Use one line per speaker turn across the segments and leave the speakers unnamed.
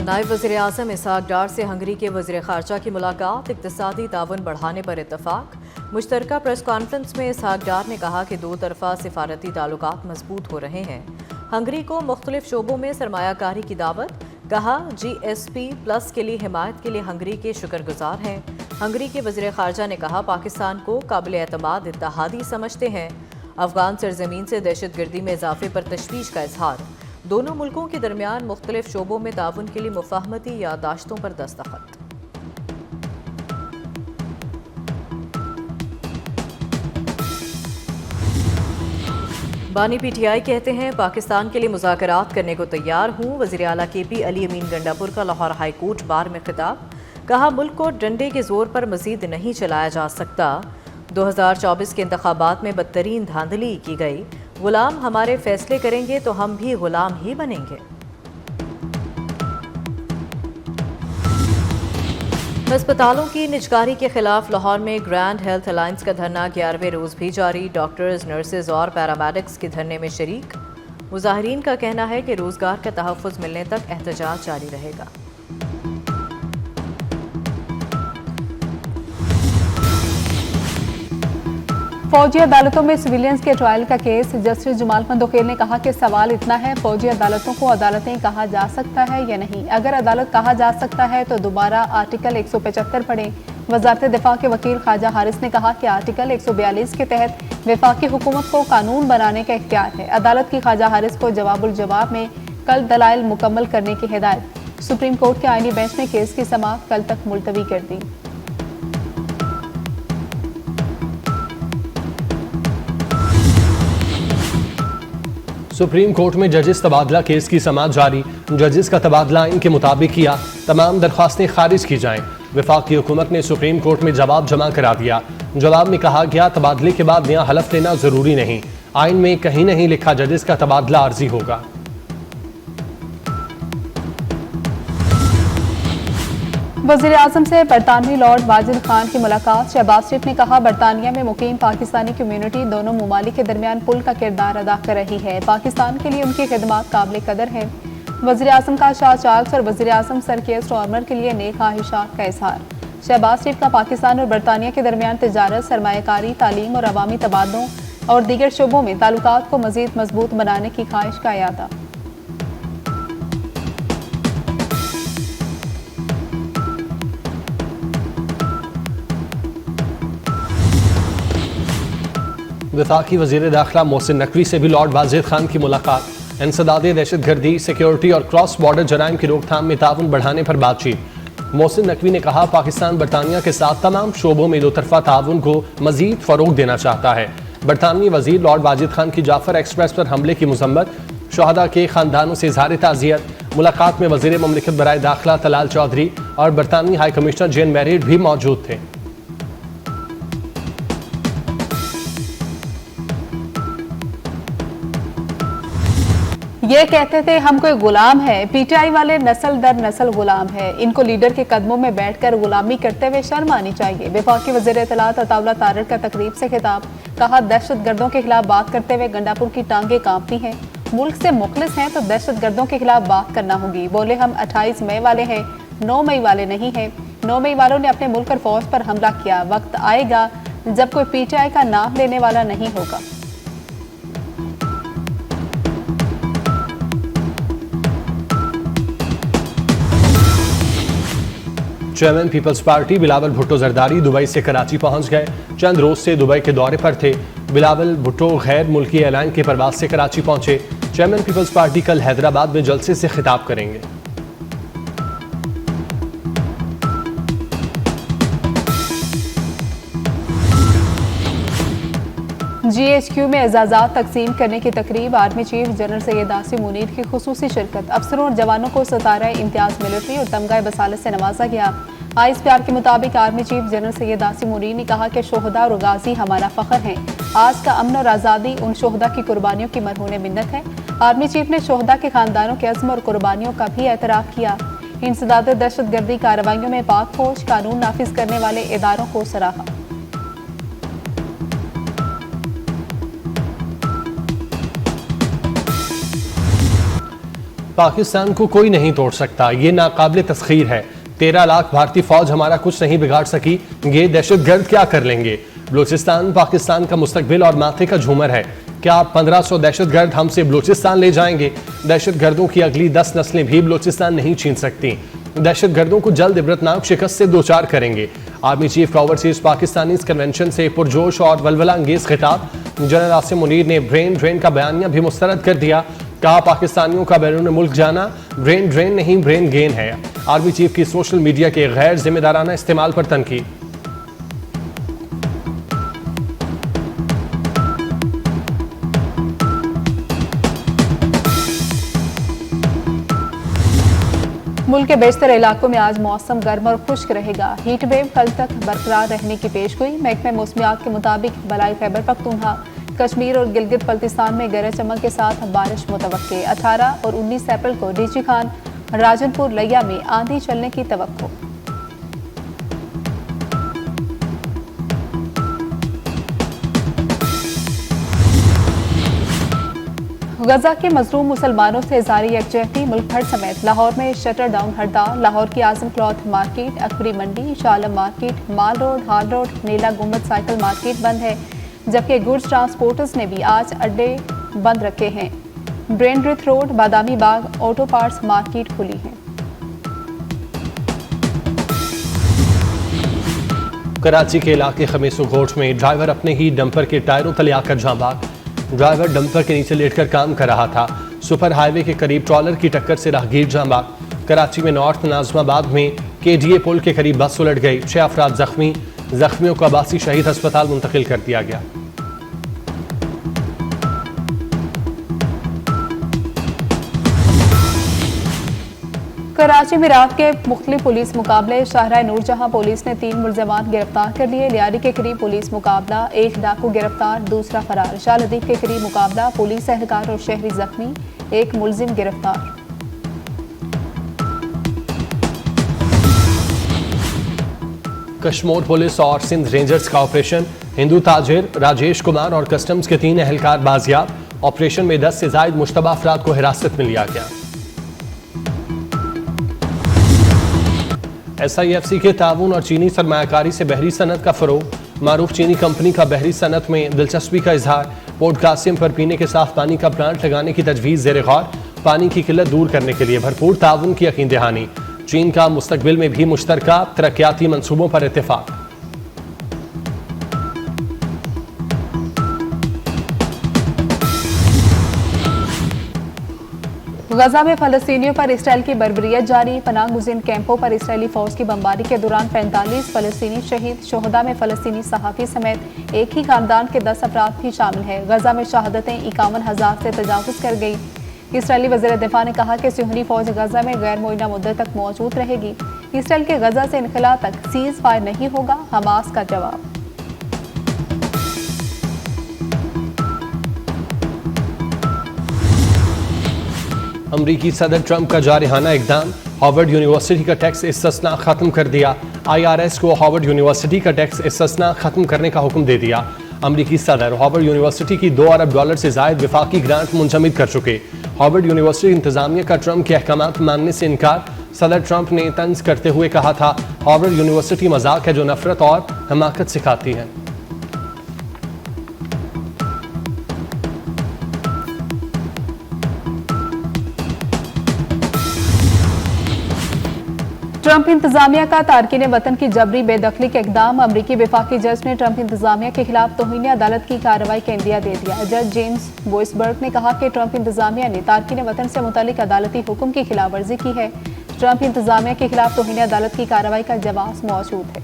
नायब वज़ीर आज़म इसहाक डार से हंगरी के वज़ीर ख़ारजा की मुलाकात, इक़्तिसादी ताउन बढ़ाने पर इत्तफ़ाक़। मुश्तरका प्रेस कॉन्फ्रेंस में इसहाक डार ने कहा कि दो तरफ़ा सिफारती ताल्लुकात मजबूत हो रहे हैं। हंगरी को मुख्तलिफ शोबों में सरमायाकारी की दावत, कहा GSP+ के लिए हिमायत के लिए हंगरी के शुक्रगुजार हैं। हंगरी के वज़ीर ख़ारजा ने कहा पाकिस्तान को काबिल एतमाद इत्तेहादी समझते हैं। अफगान सरजमीन से दहशत गर्दी में इजाफे पर तशवीश का इजहार। दोनों मुल्कों के दरमियान मुख्तलिफ शोबों में ताउन के लिए मुफाहमती यादाश्तों पर दस्तखत। बानी PTI कहते हैं पाकिस्तान के लिए मुज़ाकरात करने को तैयार हूँ। वज़ीर आला KP अली अमीन गंडापुर का लाहौर हाई कोर्ट बार में खिताब, कहा मुल्क को डंडे के जोर पर मजीद नहीं चलाया जा सकता। 2024 के इंतखाबात में बदतरीन धांधली की गई। गुलाम हमारे फैसले करेंगे तो हम भी गुलाम ही बनेंगे। अस्पतालों की निजकारी के खिलाफ लाहौर में ग्रैंड हेल्थ अलायंस का धरना 11वें रोज भी जारी। डॉक्टर्स, नर्सेज और पैरामेडिक्स के धरने में शरीक। मुजाहिरीन का कहना है कि रोजगार का तहफ़्फ़ुज़ मिलने तक एहतजाज जारी रहेगा।
फौजी अदालतों में सिविलियंस के ट्रायल का केस, जस्टिस जमाल मंदोकेल ने कहा कि सवाल इतना है फौजी अदालतों को अदालतें कहा जा सकता है या नहीं। अगर अदालत कहा जा सकता है तो दोबारा आर्टिकल 175 पढ़ें। वजारत दिफा के वकील ख्वाजा हारिस ने कहा कि आर्टिकल 142 के तहत वफाकी हुकूमत को कानून बनाने का इख्तियार है। अदालत की ख्वाजा हारिस को जवाबुल जवाब में कल दलाइल मुकम्मल करने की हिदायत। सुप्रीम कोर्ट के आईनी बेंच ने केस की समाअत कल तक मुलतवी कर दी।
सुप्रीम कोर्ट में जजेस तबादला केस की समाअत जारी। जजेस का तबादला इनके मुताबिक किया, तमाम दरख्वास्तें खारिज की जाएं। वफाकी हुकूमत ने सुप्रीम कोर्ट में जवाब जमा करा दिया। जवाब में कहा गया तबादले के बाद नया हलफ लेना जरूरी नहीं। आइन में कहीं नहीं लिखा जजेस का तबादला आर्जी होगा।
वज़ीर आज़म से बरतानवी लॉर्ड वाजिद खान की मुलाकात। शहबाज शरीफ ने कहा बरतानिया में मुकीम पाकिस्तानी कम्यूनिटी दोनों ममालिक के दरमियान पुल का किरदार अदा कर रही है। पाकिस्तान के लिए उनकी खिदमात काबिल कदर हैं। वज़ीर आज़म का शाह चार्ल्स और वज़ीर आज़म सर केयर स्टार्मर के लिए नेक ख्वाहिशात का इजहार। शहबाज शरीफ का पाकिस्तान और बरतानिया के दरमियान तिजारत, सरमायाकारी, तालीम और अवामी तबादलों और दीगर शोबों में ताल्लुकात को मज़ीद मजबूत बनाने की ख्वाहिश का इयादा।
वफाकी वज़ीर दाखिला मोहसिन नकवी से भी लॉर्ड वाजिद खान की मुलाकात। इंसदाद दहशत गर्दी, सिक्योरिटी और क्रॉस बॉर्डर जराइम की रोकथाम में ताउन बढ़ाने पर बातचीत। मोहसिन नकवी ने कहा पाकिस्तान बरतानिया के साथ तमाम शोबों में दो तरफा ताउन को मजीद फरोग देना चाहता है। बरतानवी वजीर लॉर्ड वाजिद खान की जाफर एक्सप्रेस पर हमले की मजम्मत, शहदा के खानदानों से इजहार ताज़ियत। मुलाकात में वज़ीर ममलिकत बराए दाखिला तलाल चौधरी और बरतानवी हाई कमिश्नर जेन मैरिड भी मौजूद थे।
ये कहते थे हम कोई गुलाम है। PTI वाले नस्ल दर नस्ल गुलाम है। इनको लीडर के कदमों में बैठकर गुलामी करते हुए शर्म आनी चाहिए। वफाकी वज़ीर इत्तलात अताउल्लाह तारड़ का तकरीब से खिताब, कहा दहशत गर्दों के खिलाफ बात करते हुए गंडापुर की टांगे कांपती हैं। मुल्क से मुखलिस हैं तो दहशत गर्दों के खिलाफ बात करना होगी। बोले हम 28 मई वाले हैं, 9 मई वाले नहीं हैं। 9 मई वालों ने अपने मुल्क और फौज पर हमला किया। वक्त आएगा जब कोई PTI का नाम लेने वाला नहीं होगा।
चेयरमैन पीपल्स पार्टी बिलावल भुट्टो जरदारी दुबई से कराची पहुंच गए। चंद रोज से दुबई के दौरे पर थे। बिलावल भुट्टो गैर मुल्की एयरलाइन के परवाज से कराची पहुंचे। चेयरमैन पीपल्स पार्टी कल हैदराबाद में जलसे से खिताब करेंगे।
GHQ में एजाज़ात तकसीम करने की तकरीब, army chief general Syed Asim Munir की खुसूसी शिरकत। अफसरों और जवानों को सतारा इम्तियाज मिलिट्री और तमगा बसालत से नवाजा गया। ISPR के मुताबिक army chief general Syed Asim Munir ने कहा कि शोहदा और गाजी हमारा फख्र हैं। आज का अमन और आज़ादी उन शोहदा की कुर्बानियों की मरहून मिन्नत है। आर्मी चीफ ने शोहदा के खानदानों के अज़्म और कुर्बानियों का भी एतराफ़ किया। इंसदाद दहशत गर्दी कार्रवाइयों में पाक फौज कानून नाफिज करने वाले इदारों को सराहा।
पाकिस्तान को कोई नहीं तोड़ सकता, ये नाकाबिल तस्खीर है। 13 लाख भारतीय फौज हमारा कुछ नहीं बिगाड़ सकी, ये दहशतगर्द क्या कर लेंगे। बलूचिस्तान पाकिस्तान का मुस्तकबिल और माथे का झूमर है। क्या 1500 दहशतगर्द हमसे बलूचिस्तान ले जाएंगे? दहशतगर्दों की अगली 10 नस्लें भी बलूचिस्तान नहीं छीन सकती। दहशतगर्दों को जल्द इबरतनाक शिकस्त से दो चार करेंगे। आर्मी चीफ का ओवरसीज पाकिस्तानी कन्वेंशन से पुरजोश और वलवला अंगेज खिताब। जनरल आसिम मुनीर ने ब्रेन ड्रेन का बयानिया भी मुस्तरद कर दिया। कहा पाकिस्तानियों का बैरून मुल्क जाना ब्रेन ड्रेन नहीं ब्रेन गेन है। आर्मी चीफ की सोशल मीडिया के गैर जिम्मेदाराना इस्तेमाल पर तनकीद।
मुल्क के बेशतर इलाकों में आज मौसम गर्म और खुश्क रहेगा। हीट वेव कल तक बरकरार रहने की पेशगोई। महकमे मौसमियात के मुताबिक बलाई खैबर पख्तूनख्वा, कश्मीर और गिलगित बल्तिस्तान में गरज चमक के साथ बारिश मुतवक्के। 18 और 19 अप्रैल को डीजी खान राजनपुर लिया में आंधी चलने की तवक्को। गजा के मजलूम मुसलमानों से जारी यकजहती। मुल्क भर समेत लाहौर में शटर डाउन हड़ताल। लाहौर की आजम क्लॉथ मार्केट, अकबरी मंडी, शालम मार्केट, माल रोड, हाल रोड, नीला गुम्बद साइकिल मार्केट बंद है, जबकि गुड्स ट्रांसपोर्टर्स ने भी आज अड्डे बंद रखे हैं। ब्रेनड्रिथ road, Badami Bagh, auto parts market खुली है।
कराची के इलाके खमीसू घोट में ड्राइवर अपने ही डंपर के टायरों तले आकर जांबाग। ड्राइवर डंपर के नीचे लेटकर काम कर रहा था। सुपर हाईवे के करीब ट्रॉलर की टक्कर से राहगीर जांबाग। कराची में नॉर्थ नाजमाबाद में केडीए पुल के करीब बस उलट गई। 6 अफराद जख्मी। जख्मियों को अब्बासी शहीद अस्पताल मुंतकिल कर दिया गया।
कराची में रात के मुख्तलिफ पुलिस मुकाबले। शाहराह नूरजहां पुलिस ने 3 मुलजमान गिरफ्तार कर लिए। लियारी के करीब पुलिस मुकाबला, 1 डाकू गिरफ्तार, दूसरा फरार। शाहलदीप के करीब मुकाबला, पुलिस एहलकार और शहरी जख्मी, 1 मुलजिम गिरफ्तार।
कश्मीर पुलिस और सिंध रेंजर्स का ऑपरेशन। हिंदू ताजिर राजेश कुमार और कस्टम्स के 3 एहलकार बाजियाब। ऑपरेशन में 10 से जायद मुश्तबा अफराद को हिरासत में लिया गया। SIFC के ताउन और चीनी सरमायाकारी से बहरी सनत का फरोग। मारूफ चीनी कंपनी का बहरी सनत में दिलचस्पी का इजहार। पोर्ट कासिम पर पीने के साफ पानी का प्लांट लगाने की तजवीज़ ज़ेर गौर। पानी की किल्लत दूर करने के लिए भरपूर ताउन की यकीन दहानी। चीन का मुस्तकबिल में भी मुश्तरका तरक्याती मंसूबों पर इत्तेफाक।
गजा में फलस्तीनियों पर इसराइल की बर्बरियत जारी। पनाह गुज़ीन कैंपों पर इसराइली फौज की बमबारी के दौरान 45 फलस्तीनी शहीद। शोहदा में फलस्तीनी सहाफ़ी समेत एक ही खानदान के 10 अफराद भी शामिल हैं। गजा में शहादतें 51,000 से तजावुज़ कर गई। इसराइली वज़ीर दिफा ने कहा कि सिहनी फौज गजा में गैर मुअय्यना मुद्दत तक मौजूद रहेगी। इसराइल के गजा से इनखला तक सीज़ फायर नहीं होगा, हमास का जवाब।
अमरीकी सदर ट्रंप का जारहाना इकदाम। हार्वर्ड यूनिवर्सिटी का टैक्स इस्तिस्ना खत्म कर दिया। IRS को हार्वर्ड यूनिवर्सिटी का टैक्स इस्तिस्ना खत्म करने का हुक्म दे दिया। अमरीकी सदर हार्वर्ड यूनिवर्सिटी की $2 अरब से जायद विफाकी ग्रांट मुंजमद कर चुके। हार्वर्ड यूनिवर्सिटी इंतजामिया का ट्रंप के अहकामात मानने से इनकार। सदर ट्रंप ने तंज करते हुए कहा था, हार्वर्ड यूनिवर्सिटी मजाक है जो नफरत और हमाकत सिखाती है।
ट्रंप इंतजामिया का तारकीन वतन की जबरी बेदखली के इकदाम। अमरीकी वफाकी जज ने ट्रंप इंतजामिया के खिलाफ तौहीन अदालत की कार्रवाई का इंदिया दे दिया। जज जेम्स बोइसबर्ग ने कहा कि ट्रंप इंतजामिया ने तारकीन वतन से मुतालिक अदालती हुक्म की खिलाफ वर्जी की है। ट्रंप इंतजामिया के खिलाफ तौहीन अदालत की कार्रवाई का जवाब मौजूद है।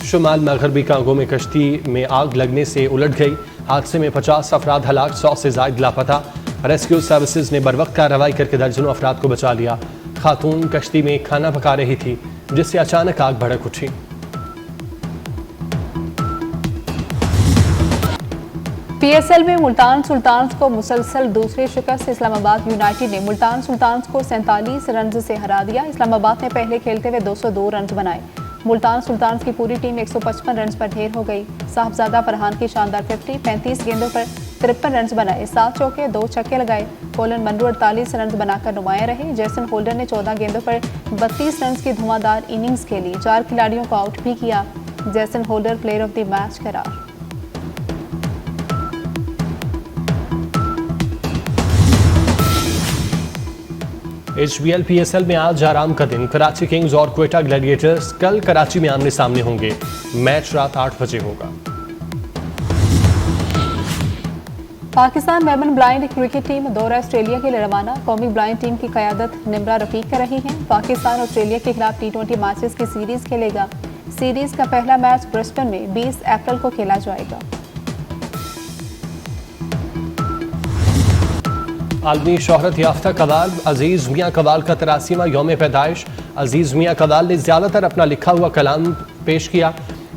शुमाल मगरबी कांगो में कश्ती में आग लगने से उलट गई। हादसे में 50 अफराद हलाक, 100 से जायद लापता। रेस्क्यू सर्विसेज ने बरवक्त कार्रवाई करके दर्जनों अफराद को बचा लिया। खातून कश्ती में खाना पका रही थी जिससे अचानक आग भड़क उठी।
PSL में मुल्तान सुल्तान्स को मुसलसल दूसरी शिकस्त। इस्लामाबाद यूनाइटेड ने मुल्तान सुल्तान्स को 47 रन से हरा दिया। इस्लामाबाद ने पहले खेलते हुए 202 रन बनाए। मुल्तान सुल्तान्स की पूरी टीम 155 रन पर ढेर हो गई। साहबजादा फरहान की शानदार 50, 35 गेंदों पर 53 रन बनाए, 7 चौके 2 छक्के लगाए। कोलन मनरू 48 रन बनाकर नुमाया रहे। जेसन होल्डर ने 14 गेंदों पर 32 रन की धुआंधार इनिंग्स खेली, 4 खिलाड़ियों को आउट भी किया। Jason holder player of the match करार।
HBL PSL में आज आराम का दिन। कराची किंग्स और क्वेटा ग्लैडिएटर्स कल कराची में आमने सामने होंगे। मैच रात 8 बजे होगा।
पाकिस्तान वेमन ब्लाइंड क्रिकेट टीम दौरा ऑस्ट्रेलिया के लिए रवाना। कौमी ब्लाइंड टीम की क़यादत निम्रा रफीक कर रही हैं। पाकिस्तान ऑस्ट्रेलिया के खिलाफ T20 मैचेस की सीरीज खेलेगा। सीरीज का पहला मैच ब्रिस्बेन में 20 अप्रैल को खेला जाएगा।
आलमी शोहरत याफ्ता कवाल अजीज़ मियाँ कवाल का 83वां यौम पैदाइश। अजीज़ मियाँ कवाल ने ज़्यादातर अपना लिखा हुआ कलाम पेश किया।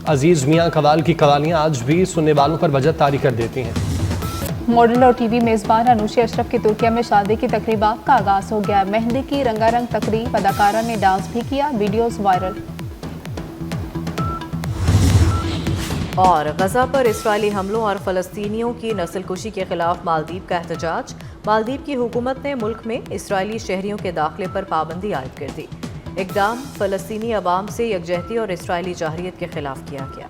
अजीज़ मियाँ कवाल की कवालियाँ आज भी सुनने वालों पर वजह तारी कर देती हैं।
मॉडल और टीवी मेज़बान अनुशी अशरफ की तुर्किया में शादी की तकरीबात का आगाज़ हो गया। मेहंदी की रंगारंग तकरीब, अदाकारा ने डांस भी किया, वीडियोज़ वायरल।
और गजा पर इस्राएली हमलों और फ़लस्तीनियों की नस्लकुशी के खिलाफ मालदीव का एहतजाज। मालदीव की हुकूमत ने मुल्क में इस्राएली शहरियों के दाखिले पर पाबंदी आयद कर दी। इक़दाम फ़लस्तीनी अवाम से यकजहती और इस्राएली जाहरियत के खिलाफ किया गया।